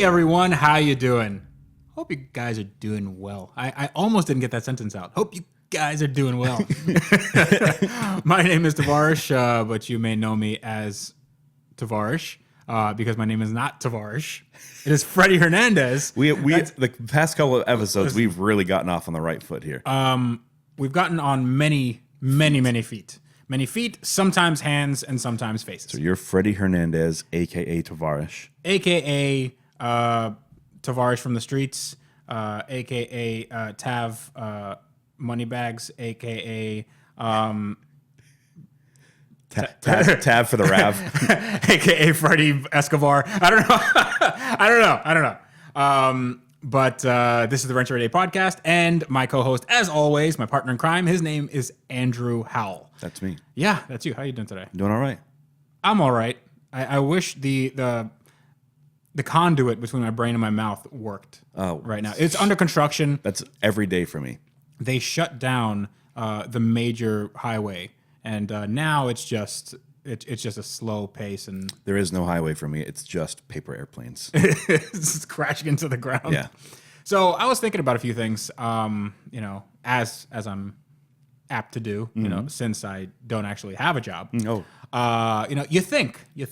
Hey everyone, how you doing? Hope you guys are doing well. I almost didn't get that sentence out. Hope you guys are doing well. My name is Tavarish, but you may know me as Tavarish because my name is not Tavarish. It is Freddie Hernandez. We the past couple of episodes, we've really gotten off on the right foot here. We've gotten on many feet. Many feet, sometimes hands, and sometimes faces. So you're Freddie Hernandez, a.k.a. Tavarish. A.k.a. Tavarish from the streets, a.k.a. Tav Moneybags, a.k.a. Tab for the Rav. a.k.a. Freddie Escobar. I don't know. But this is the Renter a Day podcast, and my co-host, as always, my partner in crime, his name is Andrew Howell. That's me. Yeah, that's you. How you doing today? Doing all right. I'm all right. I wish the conduit between my brain and my mouth worked right now. It's under construction. That's every day for me. They shut down the major highway, and now it's just a slow pace, and There is no highway for me. It's just paper airplanes. it's crashing into the ground. Yeah. So I was thinking about a few things, as I'm apt to do, since I don't actually have a job. Oh. You think, you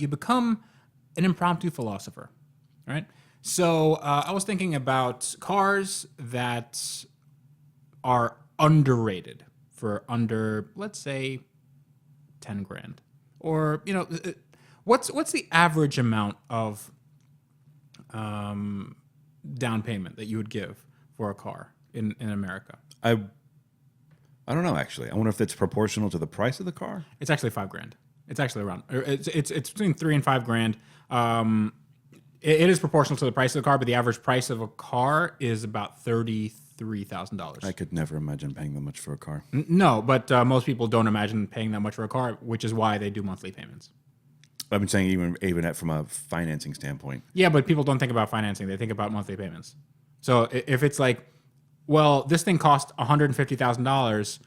become an impromptu philosopher, right? So I was thinking about cars that are underrated for under, let's say, 10 grand, or what's the average amount of down payment that you would give for a car in America? I don't know, actually. I wonder if it's proportional to the price of the car. It's actually $5,000. It's actually around. It's between $3,000 and $5,000. It is proportional to the price of the car, but the average price of a car is about $33,000. I could never imagine paying that much for a car. No, but most people don't imagine paying that much for a car, which is why they do monthly payments. I've been saying even from a financing standpoint. Yeah, but people don't think about financing. They think about monthly payments. So if it's like, well, this thing costs $150,000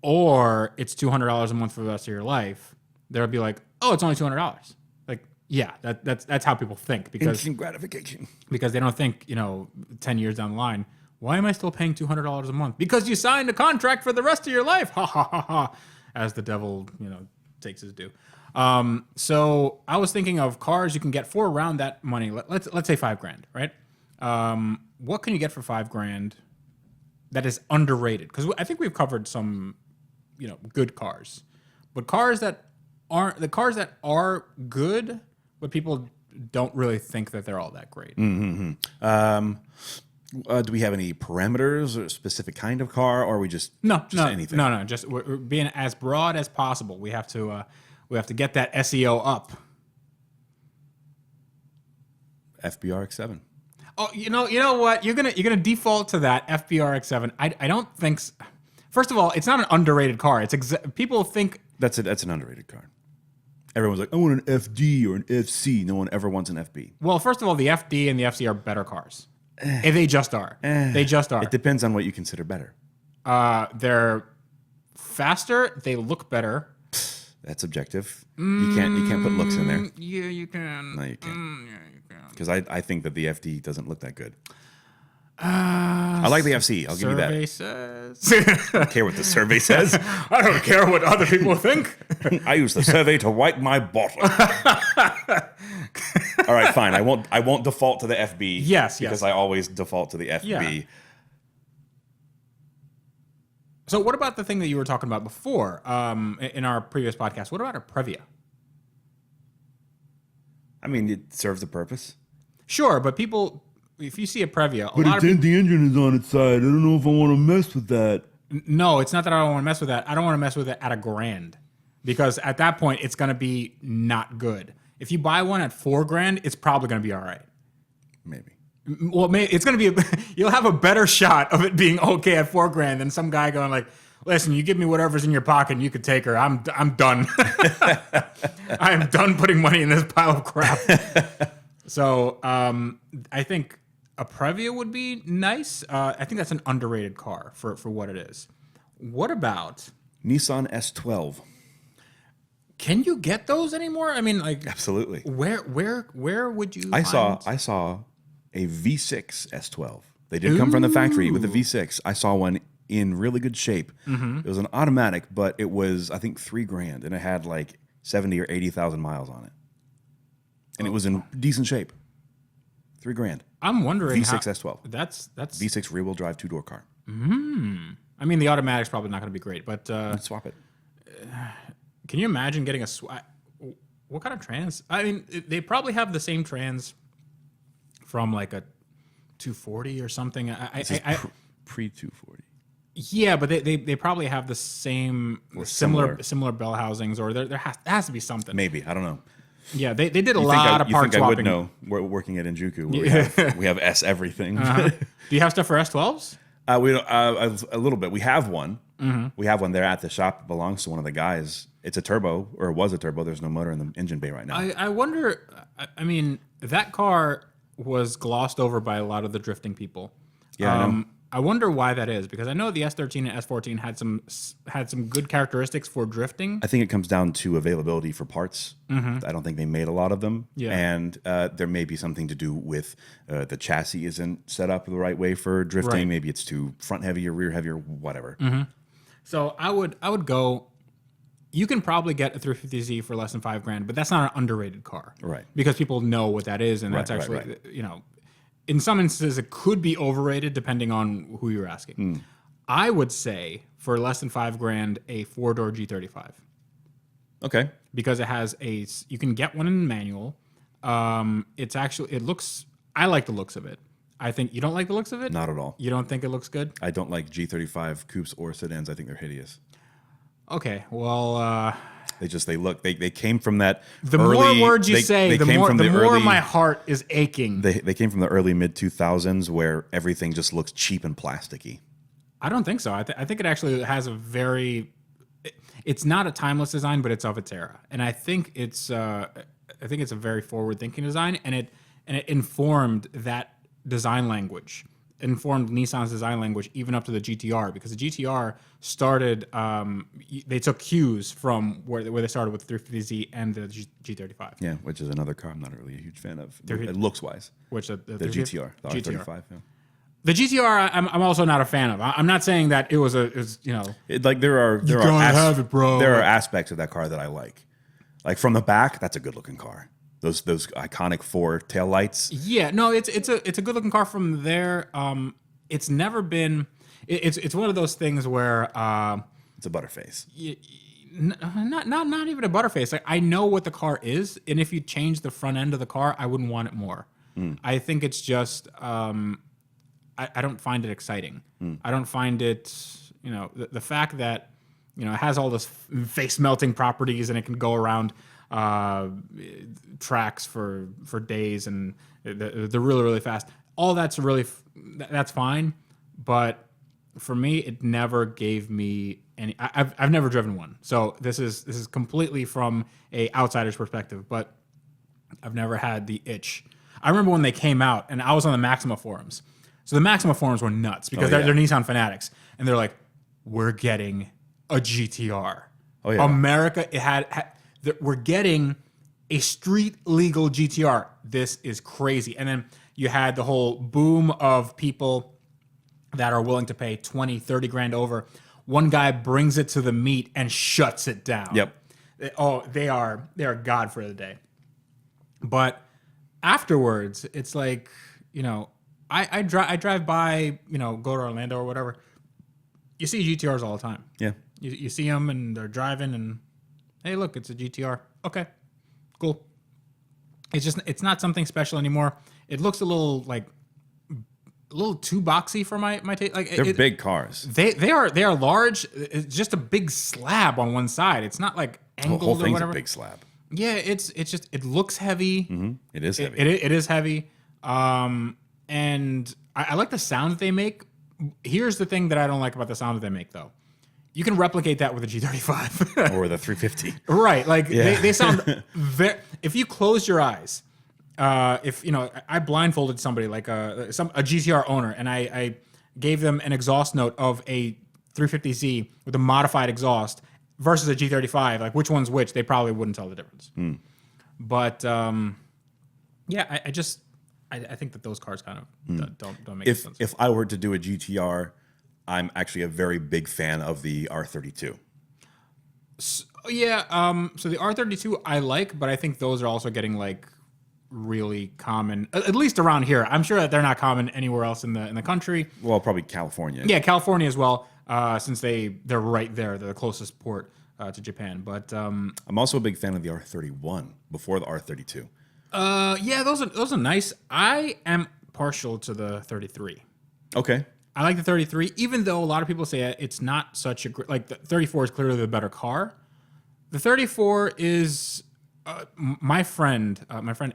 or it's $200 a month for the rest of your life, they'll be like, oh, it's only $200. Like, yeah, that's how people think, because Instant gratification. Because they don't think, 10 years down the line, why am I still paying $200 a month? Because you signed a contract for the rest of your life. Ha ha ha ha. As the devil, takes his due. So I was thinking of cars you can get for around that money. Let's say $5,000, right? What can you get for $5,000 that is underrated? Because I think we've covered some, good cars, but cars that are good, but people don't really think that they're all that great. Mm-hmm. Do we have any parameters or a specific kind of car, or are we just anything? No. Just we're being as broad as possible. We have to get that SEO up. FBRX7. Oh, you know what? You're gonna default to that FBRX7. I don't think. First of all, it's not an underrated car. People think that's an underrated car. Everyone's like, I want an FD or an FC. No one ever wants an FB. Well, first of all, the FD and the FC are better cars. They just are. They just are. It depends on what you consider better. They're faster. They look better. That's subjective. You can't put looks in there. Yeah, you can. No, you can't. Yeah, you can. Because I think that the FD doesn't look that good. I like the FC. I'll give you that. Survey says. I don't care what the survey says. I don't care what other people think. I use the survey to wipe my bottle. All right, fine. I won't default to the FB. Yes, because I always default to the FB. Yeah. So what about the thing that you were talking about before in our previous podcast? What about a Previa? I mean, it serves a purpose. Sure, but people, if you see a Previa, the engine is on its side. I don't know if I want to mess with that. No, it's not that I don't want to mess with that. I don't want to mess with it at $1,000, because at that point it's going to be not good. If you buy one at $4,000, it's probably going to be all right. Maybe. Well, it's going to be. You'll have a better shot of it being okay at $4,000 than some guy going like, "Listen, you give me whatever's in your pocket, and you could take her. I'm done. I am done putting money in this pile of crap." So I think a Previa would be nice. I think that's an underrated car for what it is. What about Nissan S12? Can you get those anymore? I mean, like, Absolutely. where would you? I find- saw a V6 S12. They did come from the factory with a V6. I saw one in really good shape. It was an automatic, but it was I think $3,000, and it had like 70 or 80,000 miles on it, and it was in decent shape. $3,000. I'm wondering V6 how, S12. That's V6 rear wheel drive 2-door car. I mean, the automatic's probably not going to be great, but Swap it. can you imagine getting what kind of trans? I mean, they probably have the same trans from like a 240 or something. Pre 240. Yeah, but they probably have the same Or similar bell housings, or there has to be something. Maybe, I don't know. Yeah, they did a lot of part You think swapping. I would know? We're working at Injuku. Where we have S everything. Do you have stuff for S12s? We don't, a little bit. We have one. We have one there at the shop. It belongs to one of the guys. It's a turbo, or it was a turbo. There's no motor in the engine bay right now. I wonder. I mean, that car was glossed over by a lot of the drifting people. Yeah, I know. I wonder why that is, because I know the S13 and S14 had some good characteristics for drifting. I think it comes down to availability for parts. I don't think they made a lot of them. Yeah. And there may be something to do with the chassis isn't set up the right way for drifting. Right. Maybe it's too front heavy or rear heavy or whatever. So I would go. You can probably get a 350Z for less than $5,000, but that's not an underrated car, Right. Because people know what that is, and that's Right, actually right. you know, in some instances it could be overrated depending on who you're asking. I would say for less than $5,000, a 4-door G35, Okay. because it has you can get one in manual. It looks. I like the looks of it. I think you don't like the looks of it. Not at all. You don't think it looks good? I don't like G35 coupes or sedans. I think they're hideous. Okay, well, They came from that. the early, more words you say, the more early, my heart is aching. They came from the early mid 2000s where everything just looks cheap and plasticky. I don't think so. I think it actually has a very. It's not a timeless design, but it's of its era, and I think it's a very forward-thinking design, and it informed that design language, informed Nissan's design language even up to the GTR, because the GTR started. They took cues from where they started with the 350Z and the G35. Yeah, which is another car I'm not really a huge fan of. Looks wise, Which the GTR, the R35. Yeah. The GTR, I'm also not a fan of. I'm not saying that it was you know. There are gotta have it, bro. There are aspects of that car that I like. Like from the back, that's a good looking car. Those iconic 4 taillights. Yeah, no, it's a good looking car from there. It's never been. It's one of those things where It's a butterface. not even a butterface. Like, I know what the car is, and if you change the front end of the car, I wouldn't want it more. I think it's just. I don't find it exciting. I don't find it, you know, the fact that, you know, it has all this face melting properties and it can go around tracks for days and they're really, really fast. All that's that's fine. But for me, it never gave me any, I've never driven one. So this is completely from a outsider's perspective, but I've never had the itch. I remember when they came out and I was on the Maxima forums. So the Maxima forums were nuts because they're Nissan fanatics, and they're like, "We're getting a GTR. Oh yeah, America we're getting a street legal GTR. This is crazy." And then you had the whole boom of people that are willing to pay 20, 30 grand over. One guy brings it to the meet and shuts it down. Yep. They are God for the day. But afterwards, it's like, you know. I drive by, you know, go to Orlando or whatever. You see GTRs all the time. Yeah. You see them and they're driving and, hey, look, it's a GTR. Okay, cool. It's not something special anymore. It looks a little too boxy for my taste. Like They're big cars. They are large. It's just a big slab on one side. It's not like angled The whole or thing's whatever. a big slab. Yeah, it looks heavy. Mm-hmm. It is heavy. It is heavy. And I like the sound that they make. Here's the thing that I don't like about the sound that they make, though. You can replicate that with a G35 or the 350. Right? Like they sound very. If you close your eyes, if you know, I blindfolded somebody like a GTR owner, and I gave them an exhaust note of a 350Z with a modified exhaust versus a G35, like which one's which, they probably wouldn't tell the difference. But yeah, I think that those cars kind of don't make sense. If I were to do a GTR, I'm actually a very big fan of the R32. Yeah, so the R32 I like, but I think those are also getting like really common, at least around here. I'm sure that they're not common anywhere else in the country. Well, probably California. Yeah, California as well, since they're right there. They're the closest port to Japan. But I'm also a big fan of the R31 before the R32. yeah, those are nice. I am partial to the 33. Okay. I like the 33, even though a lot of people say it's not such a great. Like the 34 is clearly the better car. The 34 is my friend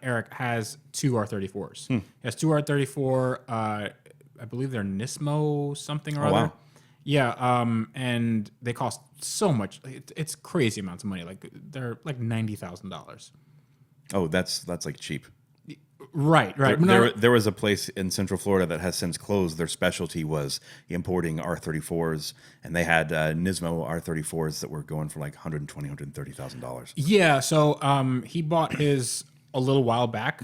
Eric has two R34s. He has two R34. I believe they're Nismo something or other. Wow. Yeah, and they cost so much. It's crazy amounts of money. Like they're like $90,000. Oh, that's like cheap. Right. There was a place in Central Florida that has since closed. Their specialty was importing R34s, and they had Nismo R34s that were going for like $120,000, $130,000. Yeah, so he bought his a little while back,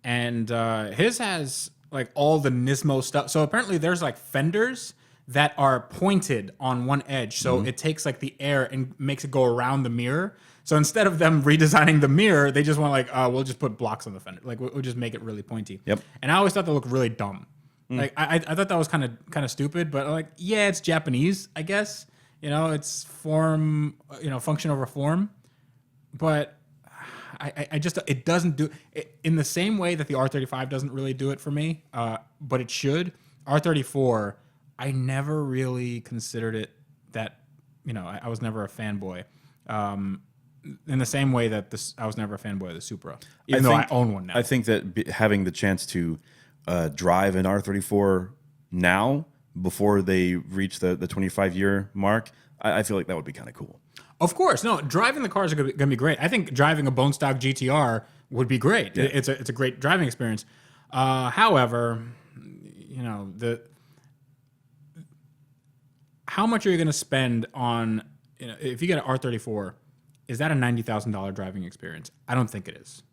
and his has like all the Nismo stuff. So apparently there's like fenders that are pointed on one edge, so it takes like the air and makes it go around the mirror. So instead of them redesigning the mirror, they just want like, we'll just put blocks on the fender. Like we'll just make it really pointy. Yep. And I always thought that looked really dumb. Like I thought that was kind of stupid, but like, yeah, it's Japanese, I guess. You know, it's form, function over form. But I just, it doesn't do it in the same way that the R35 doesn't really do it for me. But it should. R34, I never really considered it that, I was never a fanboy. In the same way that I was never a fanboy of the Supra, even though I own one now. I think that having the chance to drive an R34 now before they reach the 25-year mark, I feel like that would be kind of cool. Of course, no, driving the cars are going to be great. I think driving a bone stock GTR would be great. Yeah. It's a great driving experience. However, how much are you going to spend on? If you get an R34, is that a $90,000 driving experience? I don't think it is.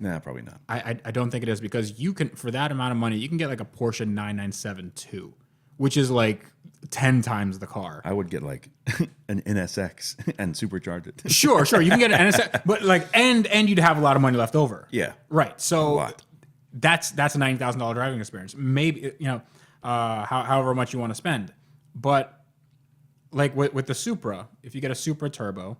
Nah, probably not. I don't think it is, because you can, for that amount of money, you can get like a Porsche 997 2, which is like 10 times the car. I would get like an NSX and supercharge it. Sure. You can get an NSX, but like, and you'd have a lot of money left over. Yeah. Right. So that's a $90,000 driving experience. Maybe, however much you want to spend. But like with the Supra, if you get a Supra Turbo,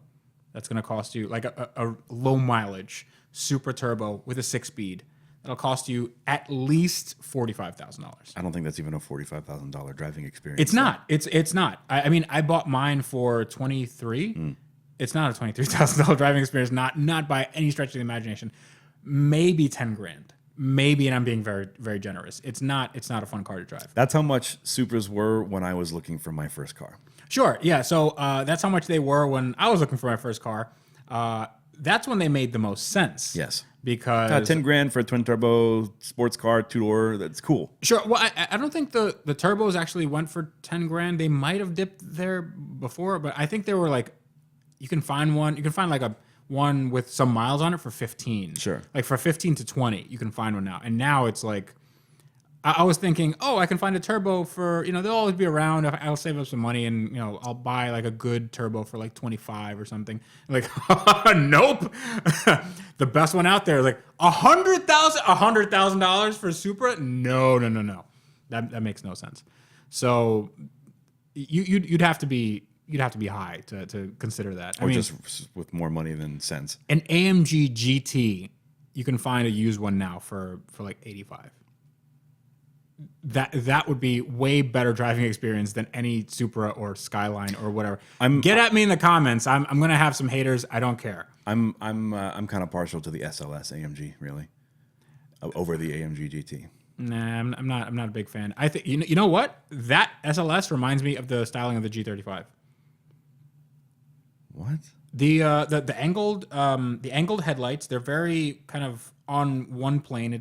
that's going to cost you like a low mileage Supra Turbo with a 6-speed. That'll cost you at least $45,000. I don't think that's even a $45,000 driving experience. It's not. It's not. I mean, I bought mine for $23,000. It's not a $23,000 driving experience. Not by any stretch of the imagination. Maybe $10,000. Maybe, and I'm being very, very generous. It's not a fun car to drive. That's how much Supras were when I was looking for my first car. Sure, yeah. So that's how much they were when I was looking for my first car. That's when they made the most sense. Yes, because $10,000 for a twin turbo sports car, 2-door. That's cool. Sure. Well, I don't think the turbos actually went for $10,000. They might have dipped there before, but I think they were like, you can find one. You can find like one with some miles on it for 15. Sure. Like for 15 to 20, you can find one now. And now it's like, I was thinking, I can find a turbo for, they'll always be around. I'll save up some money and, I'll buy like a good turbo for like 25 or something. Like, nope. The best one out there is like $100,000 for a Supra. No. That makes no sense. So you'd have to be high to consider that. Or just with more money than sense. An AMG GT, you can find a used one now for like 85. That would be way better driving experience than any Supra or Skyline or whatever. Get at me in the comments. I'm gonna have some haters. I don't care. I'm kind of partial to the SLS AMG, really, over the AMG GT. Nah, I'm not a big fan. I think you know what, that SLS reminds me of the styling of the G35. What? The angled headlights, they're very kind of on one plane.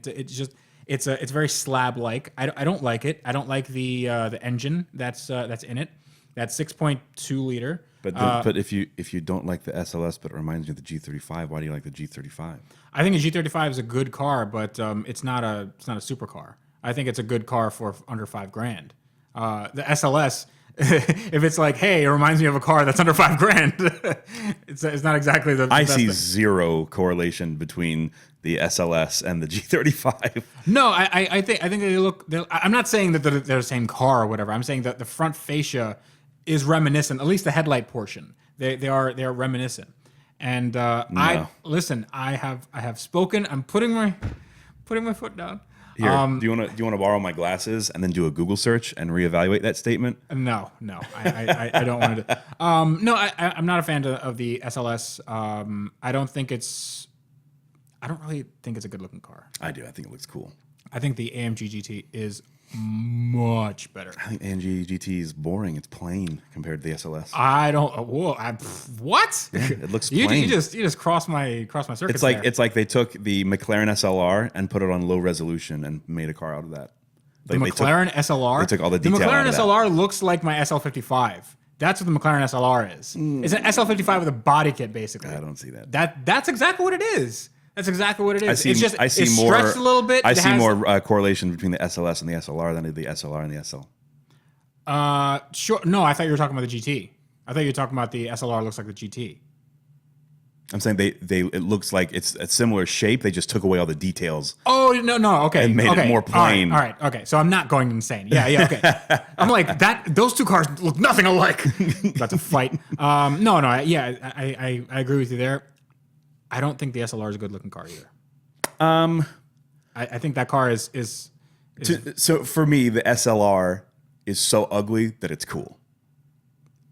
It's very slab like. I don't like it. I don't like the engine that's in it. That 6.2 liter. But if you don't like the SLS, but it reminds you of the G35, why do you like the G35? I think a G35 is a good car, but it's not a supercar. I think it's a good car for under $5,000. The SLS, if it's like, hey, it reminds me of a car that's under $5,000, it's not exactly the I best see thing. zero correlation between the SLS and the G35. No, I think they look. I'm not saying that they're the same car or whatever. I'm saying that the front fascia is reminiscent. At least the headlight portion, they are reminiscent. And I have spoken. I'm putting my foot down. Here, do you want to borrow my glasses and then do a Google search and reevaluate that statement? No, I don't want to do. No, I'm not a fan of the SLS. I don't really think it's a good looking car. I do. I think it looks cool. I think the AMG GT is much better. I think AMG GT is boring. It's plain compared to the SLS. I don't. What? Yeah, it looks you plain. just cross my circuit. It's like they took the McLaren SLR and put it on low resolution and made a car out of that. The McLaren SLR. They took all the detail McLaren out of that. SLR looks like my SL55. That's what the McLaren SLR is. It's an SL55 with a body kit, basically. I don't see that. That's exactly what it is. That's exactly what it is. It's more stretched a little bit. I see more correlation between the SLS and the SLR than the SLR and the SL. Sure. No, I thought you were talking about the GT. I thought you were talking about the SLR looks like the GT. I'm saying it looks like it's a similar shape. They just took away all the details. Oh no, okay, and made it more plain. All right, okay. So I'm not going insane. Yeah, okay. I'm like that. Those two cars look nothing alike. That's a fight. No, I agree with you there. I don't think the SLR is a good looking car either. I think that car is so for me, the SLR is so ugly that it's cool.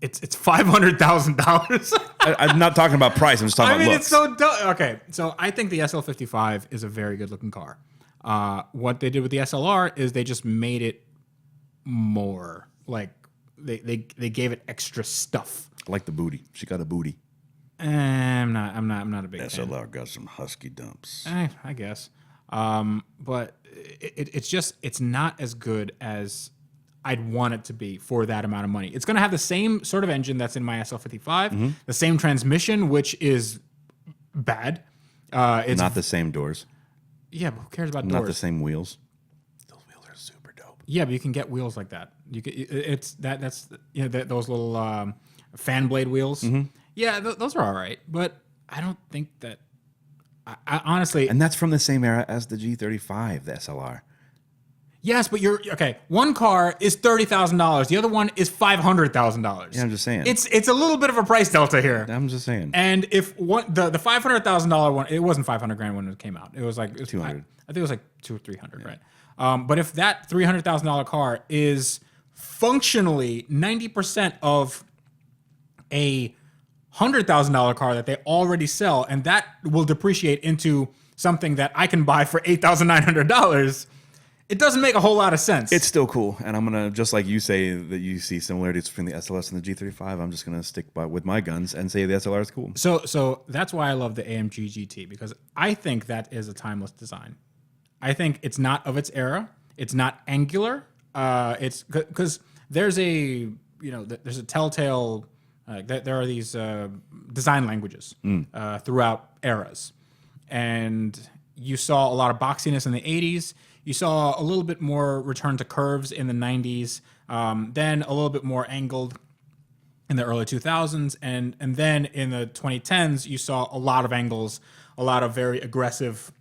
It's $500,000. I'm not talking about price. I'm just talking about looks. It's so dumb. Okay, so I think the SL55 is a very good looking car. What they did with the SLR is they just made it more like they gave it extra stuff. Like the booty. She got a booty. I'm not a big fan. SLR got some husky dumps. I guess. But it's not as good as I'd want it to be for that amount of money. It's going to have the same sort of engine that's in my SL55, the same transmission, which is bad. It's not the same doors. Yeah, but who cares about doors? Not the same wheels. Those wheels are super dope. Yeah, but you can get wheels like that. That's those little fan blade wheels. Yeah, those are all right, but I don't think that. I honestly, and that's from the same era as the G35, the SLR. Yes, but you're okay. One car is $30,000. The other one is $500,000. Yeah, I'm just saying. It's a little bit of a price delta here. I'm just saying. And if the $500,000 one, it wasn't $500,000 when it came out. It was like 200. I think it was like 200 or 300, right? But if that $300,000 car is functionally 90% of a $100,000 car that they already sell, and that will depreciate into something that I can buy for $8,900. It doesn't make a whole lot of sense. It's still cool, and I'm gonna, just like you say that you see similarities between the SLS and the G35. I'm just gonna stick with my guns and say the SLR is cool. So that's why I love the AMG GT, because I think that is a timeless design. I think it's not of its era. It's not angular. It's because there's a telltale. There are these design languages throughout eras, and you saw a lot of boxiness in the 80s. You saw a little bit more return to curves in the 90s, then a little bit more angled in the early 2000s, and then in the 2010s, you saw a lot of angles, a lot of very aggressive,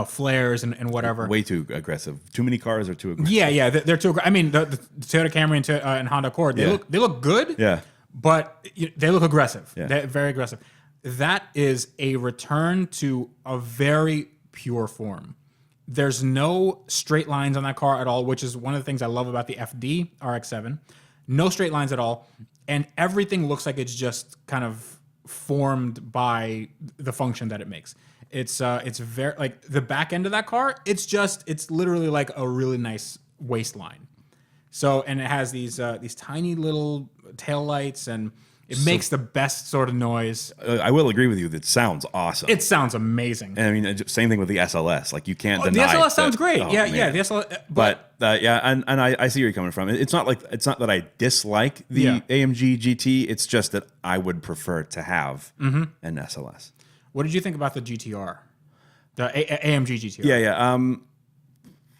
flares and whatever. Way too aggressive. Too many cars are too aggressive. Yeah, they're too aggressive. I mean, the Toyota Camry and Honda Accord, they look good. Yeah. But they look aggressive. Yeah. They're very aggressive. That is a return to a very pure form. There's no straight lines on that car at all, which is one of the things I love about the FD RX-7. No straight lines at all. And everything looks like it's just kind of formed by the function that it makes. It's very, like, the back end of that car, it's literally like a really nice waistline. So, and it has these tiny little taillights, and it makes the best sort of noise. I will agree with you. That sounds awesome. It sounds amazing. And I mean, same thing with the SLS. Like, you can't deny the SLS sounds great. Oh, yeah, man. yeah. The SLS, But Yeah, and I see where you're coming from. It's not that I dislike the AMG GT. It's just that I would prefer to have an SLS. What did you think about the GTR, the AMG GTR? Yeah.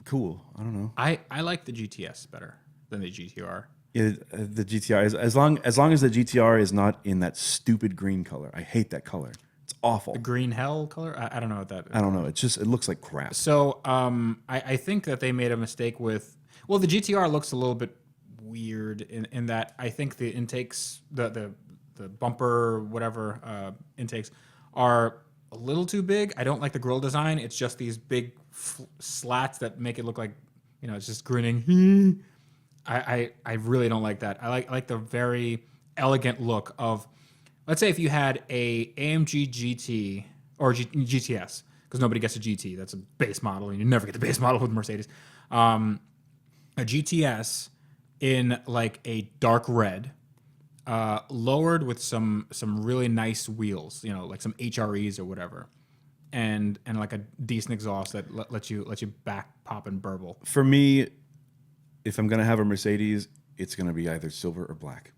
Cool. I don't know. I like the GTS better than the GTR. Yeah, the GTR is as long as the GTR is not in that stupid green color. I hate that color. It's awful. The green hell color? I don't know what that is. I don't know. It looks like crap. So I think that they made a mistake with. Well, the GTR looks a little bit weird in that I think the intakes, the bumper whatever intakes are a little too big. I don't like the grille design. It's just these big slats that make it look like it's just grinning. I really don't like that. I like the very elegant look of, let's say if you had a AMG GT or GTS, because nobody gets a GT, that's a base model, and you never get the base model with Mercedes. A GTS in like a dark red, lowered with some really nice wheels, like some HREs or whatever, and like a decent exhaust that lets you back pop and burble. For me, if I'm gonna have a Mercedes, it's gonna be either silver or black.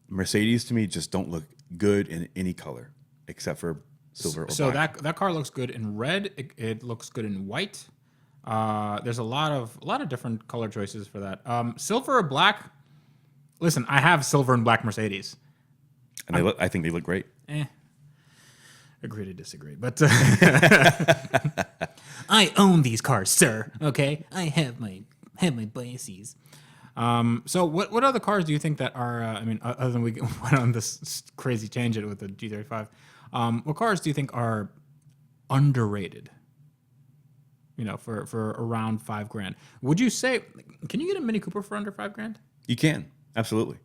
Mercedes to me just don't look good in any color except for silver or black. So that car looks good in red. It looks good in white. There's a lot of different color choices for that. Silver or black. Listen, I have silver and black Mercedes, and I think they look great. Agree to disagree, but I own these cars, sir. Okay, I have my biases. So what other cars do you think that are? Other than we went on this crazy tangent with the G35, what cars do you think are underrated? For around $5,000. Would you say? Can you get a Mini Cooper for under $5,000? You can, absolutely.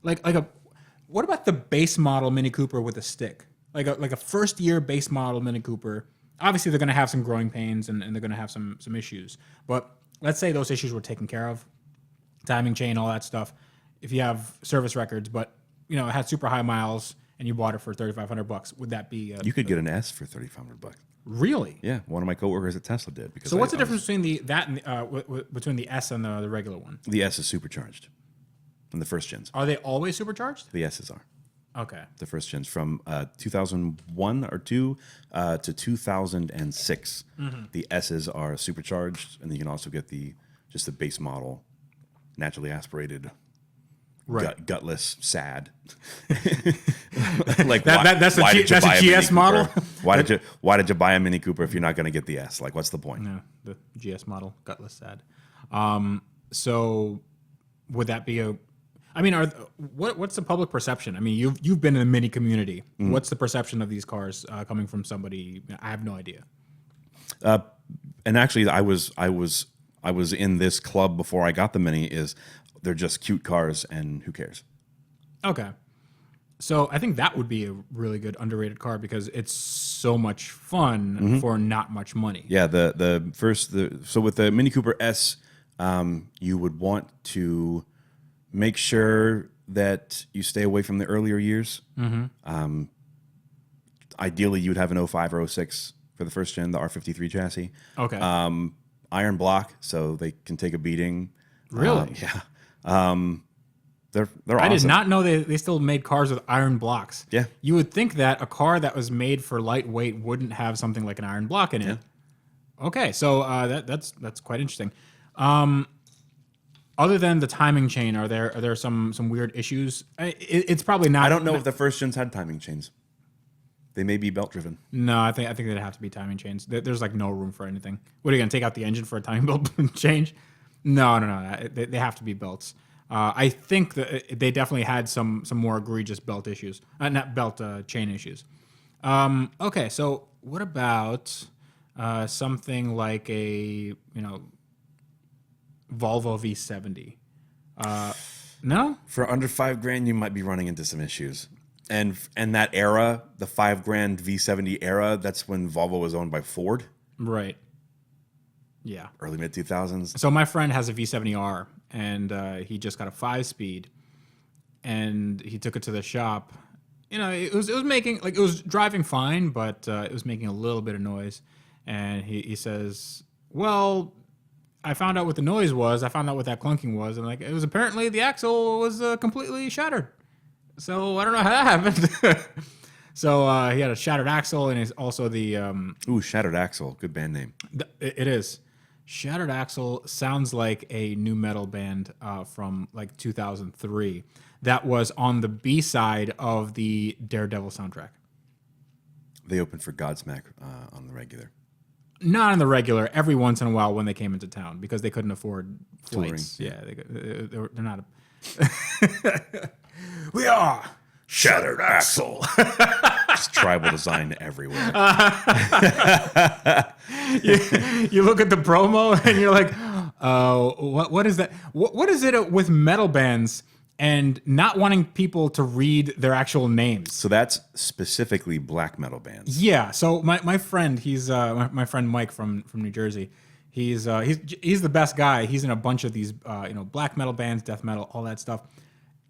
What about the base model Mini Cooper with a stick? Like a first year base model Mini Cooper. Obviously, they're going to have some growing pains and they're going to have some issues. But let's say those issues were taken care of, timing chain, all that stuff. If you have service records, but it had super high miles and you bought it for $3,500, would that be? You could get an S for $3,500. Really? Yeah, one of my coworkers at Tesla did. So what's the difference between between the S and the regular one? The S is supercharged, and the first gens. Are they always supercharged? The S's are. Okay. The first gens from 2001 or 2 to 2006. The S's are supercharged, and then you can also get the base model, naturally aspirated, gutless, sad. Like that's a GS model. Why did you buy a Mini Cooper if you're not going to get the S? Like, what's the point? No, the GS model, gutless, sad. So would that be a? What's the public perception? I mean, you've been in the Mini community. What's the perception of these cars coming from somebody? I have no idea. And actually, I was in this club before I got the Mini. They're just cute cars, and who cares? Okay. So I think that would be a really good underrated car because it's so much fun for not much money. Yeah, so with the Mini Cooper S, you would want to make sure that you stay away from the earlier years. Ideally, you would have an 05 or 06 for the first gen, the R53 chassis. Okay. Iron block, so they can take a beating. Really? Yeah. They're awesome. I did not know they still made cars with iron blocks. Yeah. You would think that a car that was made for lightweight wouldn't have something like an iron block in it. Yeah. Okay, so that's quite interesting. Other than the timing chain, are there some weird issues? It's probably not. I don't know if the first gens had timing chains. They may be belt driven. No, I think they'd have to be timing chains. There's like no room for anything. What are you gonna take out the engine for a timing belt change? No. They have to be belts. I think that they definitely had some more egregious belt issues, not belt chain issues. Okay, so what about something like a Volvo V70? No, for under $5,000, you might be running into some issues. And that era, the $5,000 V70 era, that's when Volvo was owned by Ford. Right. Yeah. Early mid 2000s. So my friend has a V70R, and he just got a 5-speed, and he took it to the shop. It was making it was driving fine, but it was making a little bit of noise. And he says, "Well, I found out what the noise was. I found out what that clunking was, and like it was apparently the axle was completely shattered. So I don't know how that happened. So he had a shattered axle, and he's also the Shattered Axle, good band name. it is. Shattered Axle sounds like a new metal band from like 2003 that was on the B side of the Daredevil soundtrack. They opened for Godsmack on the regular. Not on the regular, every once in a while when they came into town because they couldn't afford flights. Touring, Yeah, they're not a... We are Shattered Axle. It's tribal design everywhere. you look at the promo and you're like, what is that? What is it with metal bands and not wanting people to read their actual names? So that's specifically black metal bands. Yeah. So my friend, he's my friend Mike from New Jersey. He's the best guy. He's in a bunch of these black metal bands, death metal, all that stuff.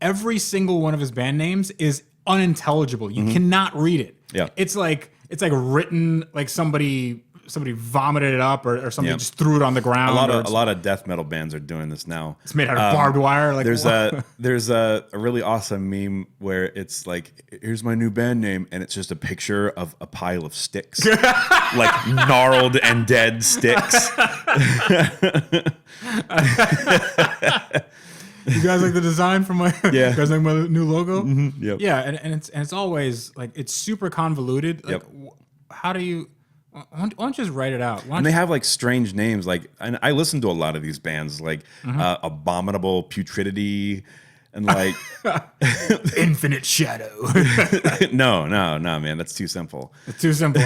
Every single one of his band names is unintelligible. You cannot read it. Yeah. It's like written like somebody vomited it up or somebody just threw it on the ground. A lot of death metal bands are doing this now. It's made out of barbed wire. Like there's a really awesome meme where it's like, here's my new band name, and it's just a picture of a pile of sticks, like gnarled and dead sticks. You guys like the design for my? Yeah. You guys like my new logo? Mm-hmm. Yep. Yeah, and it's always like it's super convoluted. Like, how do you? Why don't you just write it out? And they have like strange names. Like, and I listen to a lot of these bands, like Abominable Putridity, and like Infinite Shadow. no, man, that's too simple. It's too simple.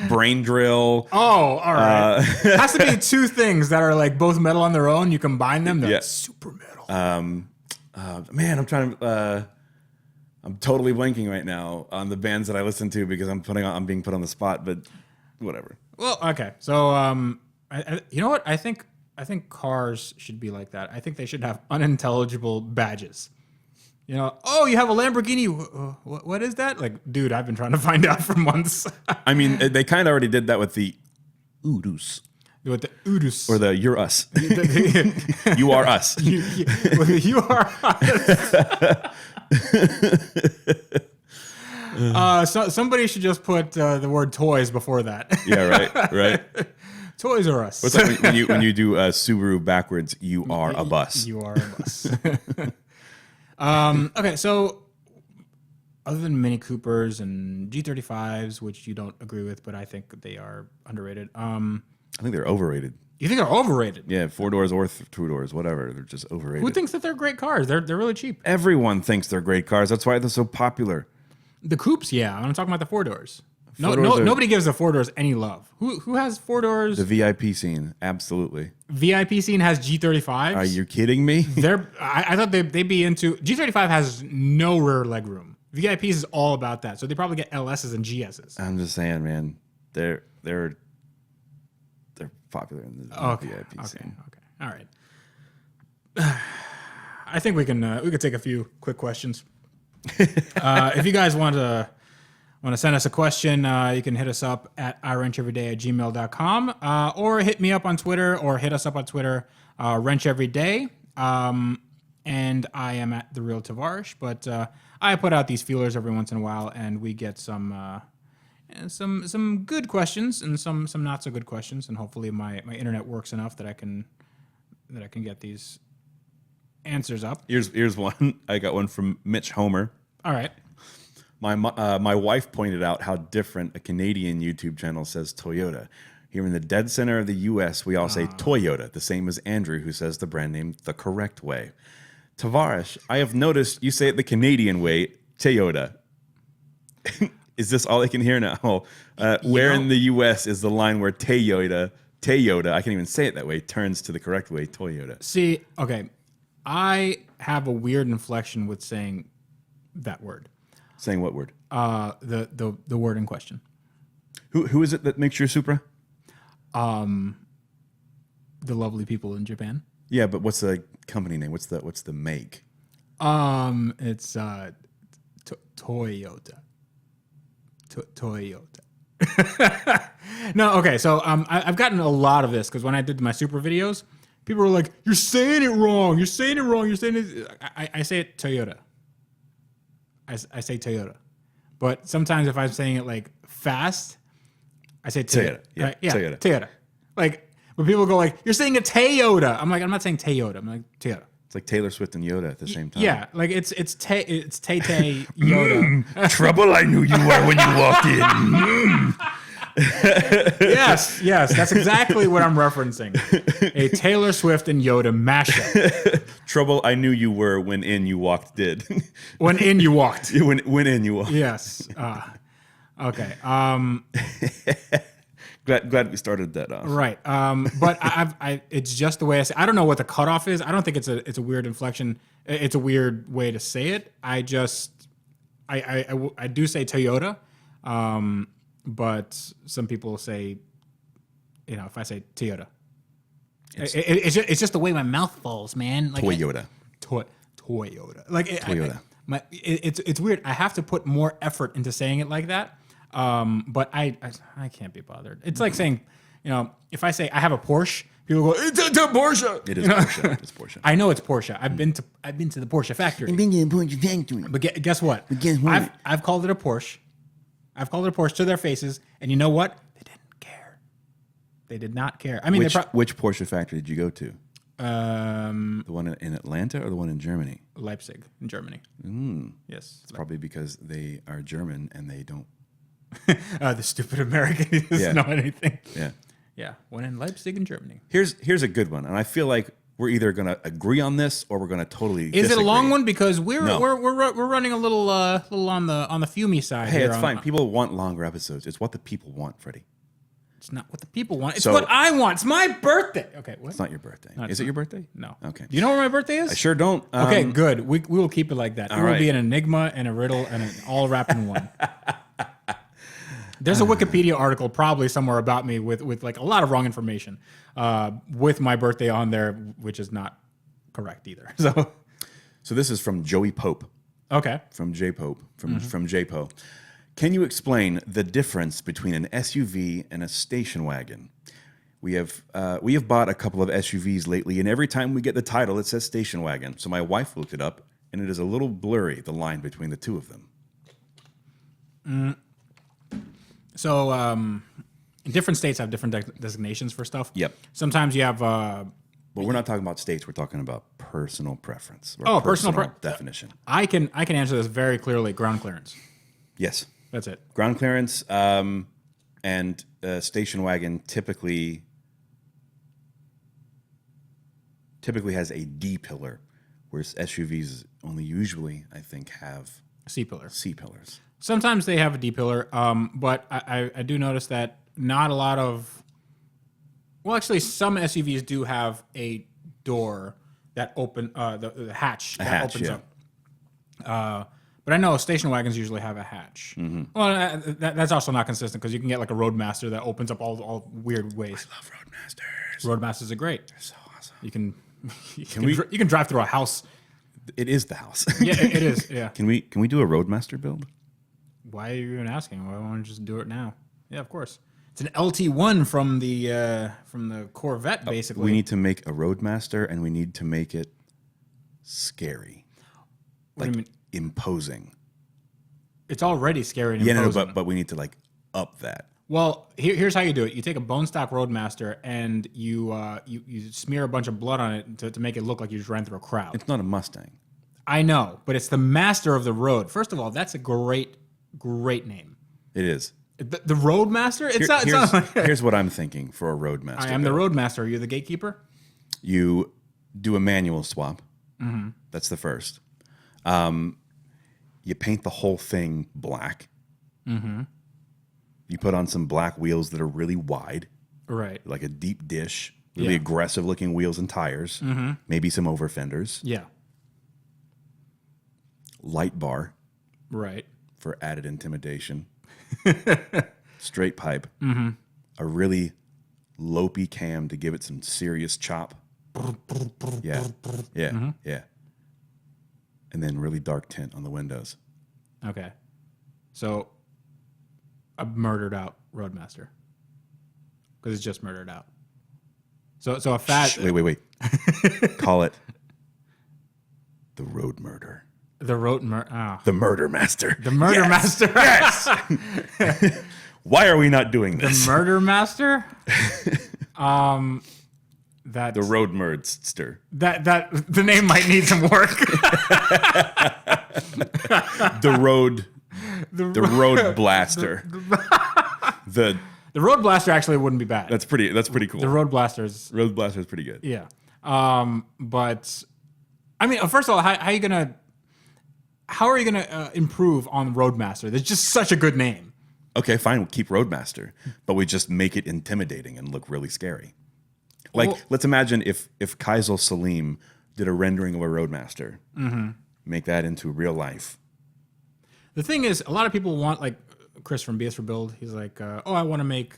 Brain Drill. Oh, all right. It has to be two things that are like both metal on their own. You combine them, they're super metal. Man, I'm totally blanking right now on the bands that I listen to because I'm being put on the spot, but whatever. Well, okay. So, you know what? I think cars should be like that. I think they should have unintelligible badges. You know, oh, you have a Lamborghini. What is that? Like, dude, I've been trying to find out for months. I mean, they kind of already did that with the Udus. With the Udus. Or the You're Us. You are us. You are us. So somebody should just put the word toys before that. Yeah, right. Toys R Us. What's like when you do Subaru backwards? You are a bus. You are a bus. Okay, so other than Mini Coopers and G35s, which you don't agree with, but I think they are underrated. I think they're overrated. You think they're overrated? Yeah, 4 doors or 2 doors, whatever. They're just overrated. Who thinks that they're great cars? They're really cheap. Everyone thinks they're great cars. That's why they're so popular. The coupes, yeah. I'm talking about the 4 doors. Nobody gives the 4 doors any love. Who has 4 doors? The VIP scene, absolutely. VIP scene has G35s. Are you kidding me? I thought they'd be into G35 has no rear leg room. VIPs is all about that, so they probably get LSs and GSs. I'm just saying, man. They're popular in the VIP scene. Okay, all right. I think we could take a few quick questions. If you guys want to send us a question, you can hit us up at iwrencheveryday@gmail.com or hit me up on Twitter or hit us up on Twitter, wrencheveryday. And I am at The Real Tavarish, but I put out these feelers every once in a while, and we get some good questions and some not so good questions, and hopefully my internet works enough that I can get these answers up. Here's one. I got one from Mitch Homer. All right. My wife pointed out how different a Canadian YouTube channel says Toyota. Here in the dead center of the U.S., we all say Toyota, the same as Andrew, who says the brand name the correct way. Tavarish, I have noticed you say it the Canadian way, Toyota. Is this all I can hear now? Where in the U.S. is the line where Toyota, I can't even say it that way, turns to the correct way, Toyota? See, okay, I have a weird inflection with saying that word. Saying what word? The word in question. Who is it that makes your Supra? The lovely people in Japan. Yeah, but what's the company name? What's the make? It's Toyota. Toyota. No, okay. So I've gotten a lot of this because when I did my super videos, people were like, "You're saying it wrong. You're saying it wrong. You're saying it." I say it Toyota. I say Toyota, but sometimes if I'm saying it like fast, I say Toyota. Toyota. Yeah, Right? Toyota. Toyota. Like when people go like, "You're saying a Toyota," I'm like, I'm not saying Toyota. I'm like Toyota. It's like Taylor Swift and Yoda at the same time. Yeah, like it's Tay Yoda. Trouble I knew you were when you walked in. Yes, that's exactly what I'm referencing. A Taylor Swift and Yoda mashup. Trouble I knew you were when in you walked did. When in you walked. when in you walked. Yes. Okay. Glad we started that off. Right. But it's just the way I say. I don't know what the cutoff is. I don't think it's a weird inflection. It's a weird way to say it. I do say Toyota. But some people say, if I say Toyota, it's just the way my mouth falls, man. Like Toyota. Toyota. Like Toyota. It's weird. I have to put more effort into saying it like that. But I can't be bothered. It's like saying, if I say I have a Porsche, people go, it's a Porsche. It is Porsche. It's Porsche. I know it's Porsche. I've been to the Porsche factory. But guess what? I've called it a Porsche. I've called it a Porsche to their faces, and you know what? They didn't care. They did not care. I mean, which Porsche factory did you go to? The one in Atlanta or the one in Germany? Leipzig in Germany. Yes, it's probably because they are German and they don't. The stupid American doesn't know anything. Yeah. One in Leipzig in Germany. Here's a good one, and I feel like we're either going to agree on this or we're going to totally. Is disagree. it a long one? Because we're running a little on the fumey side. Hey, here it's fine. People want longer episodes. It's what the people want, Freddie. It's not what the people want. It's what I want. It's my birthday. Okay, what? It's not your birthday. Is it your birthday? No. Okay. Do you know where my birthday is? I sure don't. Okay, good. We will keep it like that. It will right. be an enigma and a riddle and an all wrapped in one. There's a Wikipedia article probably somewhere about me with like a lot of wrong information with my birthday on there, which is not correct either. So this is from Joey Pope. Okay. From J Pope. From J Po. Can you explain the difference between an SUV and a station wagon? We have bought a couple of SUVs lately, and every time we get the title, it says station wagon. So my wife looked it up, and it is a little blurry, the line between the two of them. So different states have different designations for stuff. Yep. Sometimes you have. But we're not talking about states. We're talking about personal preference. Or personal definition. I can answer this very clearly. Ground clearance. Yes. That's it. Ground clearance and station wagon typically has a D pillar, whereas SUVs only usually, I think, have C pillar. C pillars. Sometimes they have a D pillar, but I do notice that not a lot of. Well, actually, some SUVs do have a door that the hatch that opens up. But I know station wagons usually have a hatch. Mm-hmm. Well, that's also not consistent because you can get like a Roadmaster that opens up all weird ways. I love Roadmasters. Roadmasters are great. They're so awesome. You can drive through a house. It is the house. Yeah, it is. Yeah. Can we do a Roadmaster build? Why are you even asking? Why don't you just do it now? Yeah, of course. It's an LT1 from the Corvette, basically. We need to make a Roadmaster, and we need to make it scary. What do you mean? Imposing. It's already scary and imposing. imposing. But we need to like up that. Well, here's how you do it. You take a bone stock Roadmaster and you smear a bunch of blood on it to make it look like you just ran through a crowd. It's not a Mustang. I know, but it's the master of the road. First of all, that's a great name. It is. The Roadmaster? Here's what I'm thinking for a Roadmaster. I am the Roadmaster. Are you the gatekeeper? You do a manual swap. Mm-hmm. That's the first. You paint the whole thing black. Mm-hmm. You put on some black wheels that are really wide. Right. Like a deep dish. Really aggressive looking wheels and tires. Mm-hmm. Maybe some over fenders. Yeah. Light bar. Right. For added intimidation. Straight pipe. Mm-hmm. A really lopey cam to give it some serious chop. Yeah. Mm-hmm. Yeah. And then really dark tint on the windows. Okay. So a murdered out Roadmaster because it's just murdered out. So a fat. Wait. Call it the Road Murder. The Road Murder. Oh. The Murder Master. The Murder Master. Yes. Why are we not doing this? The Murder Master. That The Road Murdster. That the name might need some work. The Road Blaster. The Road Blaster actually wouldn't be bad. That's pretty cool. The Road Blaster is pretty good. yeah. But I mean, first of all, how are you gonna improve on Roadmaster? There's just such a good name. Okay, fine. We'll keep Roadmaster, but we just make it intimidating and look really scary. Like, let's imagine if Kaisel Salim did a rendering of a Roadmaster, make that into real life. The thing is, a lot of people want, like Chris from BS for Build, he's like, I want to make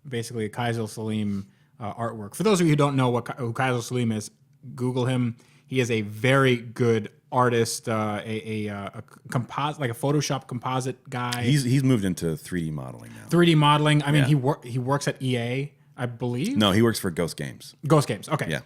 basically a Kaisel Salim artwork. For those of you who don't know who Kaisel Salim is, Google him. He is a very good artist, a composite, like a Photoshop composite guy. He's moved into 3D modeling now. 3D modeling. I mean, he works at EA, I believe. No, he works for Ghost Games. Ghost Games. Okay. Yeah.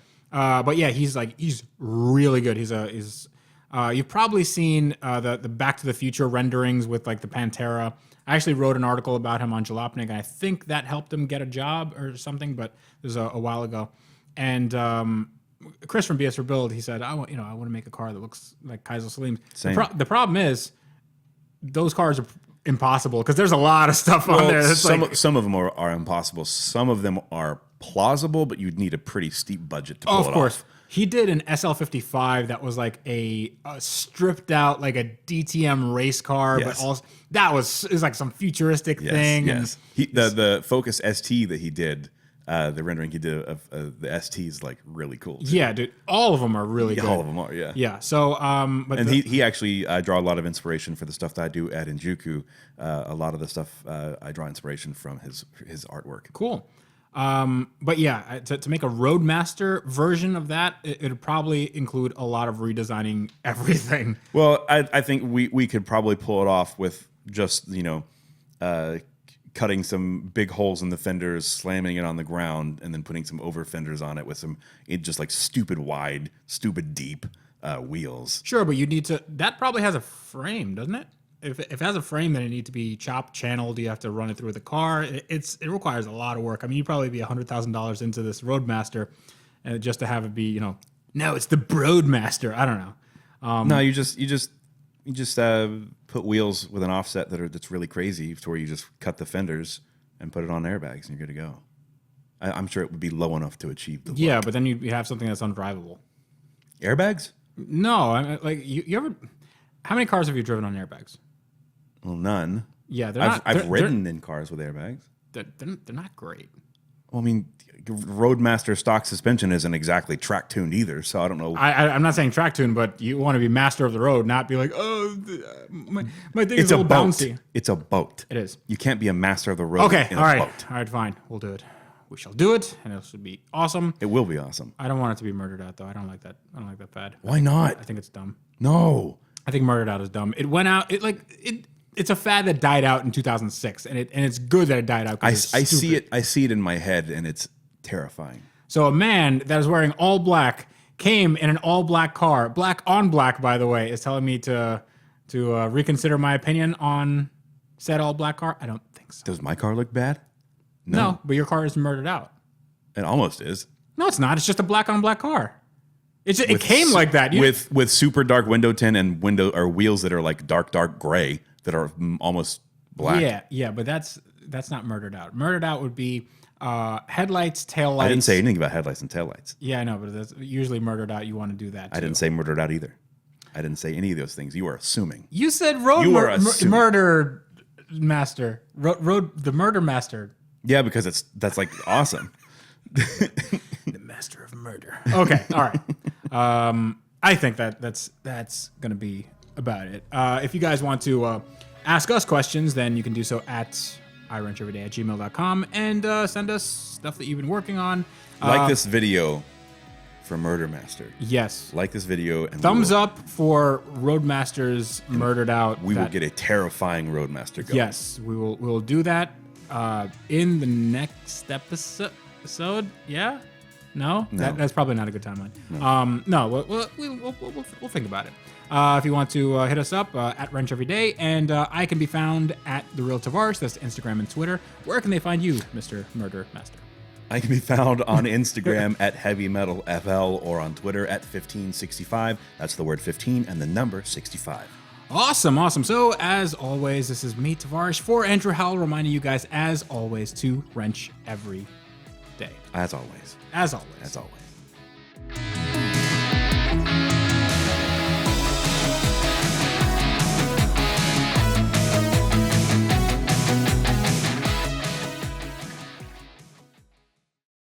But yeah, he's really good. You've probably seen the Back to the Future renderings with like the Pantera. I actually wrote an article about him on Jalopnik, and I think that helped him get a job or something, but it was a while ago. And Chris from BS for Build, he said, I want to make a car that looks like Kaisel Salim. The problem is those cars are impossible because there's a lot of stuff on there. Some of them are impossible. Some of them are plausible, but you'd need a pretty steep budget to pull it off. Of course. He did an SL55 that was like a stripped out, like a DTM race car, Yes. but also it was like some futuristic thing. Yes. The Focus ST that he did, the rendering he did of the ST is like really cool. Too. Yeah, dude. All of them are really good. All of them are, yeah. Yeah. So, he actually draw a lot of inspiration for the stuff that I do at Injuku. A lot of the stuff I draw inspiration from his artwork. Cool. But yeah, to make a Roadmaster version of that, it would probably include a lot of redesigning everything. Well, I think we could probably pull it off with just, cutting some big holes in the fenders, slamming it on the ground, and then putting some over fenders on it with some just like stupid wide, stupid deep wheels. Sure, but you need to. That probably has a frame, doesn't it? If it has a frame, then it needs to be chopped, channeled. You have to run it through the car. It requires a lot of work. I mean, you'd probably be $100,000 into this Roadmaster, just to have it be, no, it's the Broadmaster. I don't know. No, you just put wheels with an offset that's really crazy, to where you just cut the fenders and put it on airbags, and you're good to go. I'm sure it would be low enough to achieve the look. Yeah, but then you have something that's undrivable. Airbags? No, you ever? How many cars have you driven on airbags? Well, none. Yeah, I've ridden in cars with airbags. They're not great. Well, I mean, Roadmaster stock suspension isn't exactly track tuned either, so I don't know. I'm not saying track tune, but you want to be master of the road, not be like, oh, my thing is a little bouncy. It's a boat. It is. You can't be a master of the road. Okay, in all a right, boat. all right, fine, we'll do it. We shall do it, and it should be awesome. It will be awesome. I don't want it to be murdered out though. I don't like that. I don't like that bad. Why not? I think it's dumb. No. I think murdered out is dumb. It went out. It's a fad that died out in 2006, and it's good that it died out. I see it. I see it in my head, and it's terrifying. So a man that is wearing all black came in an all black car, black on black, by the way, is telling me to reconsider my opinion on said all black car. I don't think so. Does my car look bad? No, but your car is murdered out. It almost is. No, it's not. It's just a black on black car. It came like that. With super dark window tint and wheels that are like dark gray that are almost black. Yeah, but that's not murdered out. Murdered out would be headlights, taillights. I didn't say anything about headlights and taillights. Yeah, I know, but that's usually murdered out. You want to do that too. I didn't say murdered out either. I didn't say any of those things. You are assuming. You said murder master. The murder master. Yeah, because that's like awesome. The master of murder. Okay, all right. I think that's gonna be about it. If you guys want to ask us questions, then you can do so at iwrencheveryday@gmail.com and send us stuff that you've been working on. Like this video for Murder Master. Yes. Like this video and Thumbs up for Roadmasters murdered out. We will get a terrifying Roadmaster going. Yes, we will do that in the next episode. Yeah? No? No. That's probably not a good timeline. No, we'll think about it. If you want to hit us up at Wrench Every Day, and I can be found at The Real Tavarish. That's Instagram and Twitter. Where can they find you, Mr. Murder Master? I can be found on Instagram at Heavy Metal FL or on Twitter at 1565. That's the word 15 and the number 65. Awesome. So, as always, this is me, Tavarish, for Andrew Howell, reminding you guys, as always, to wrench every day. As always. As always. As always.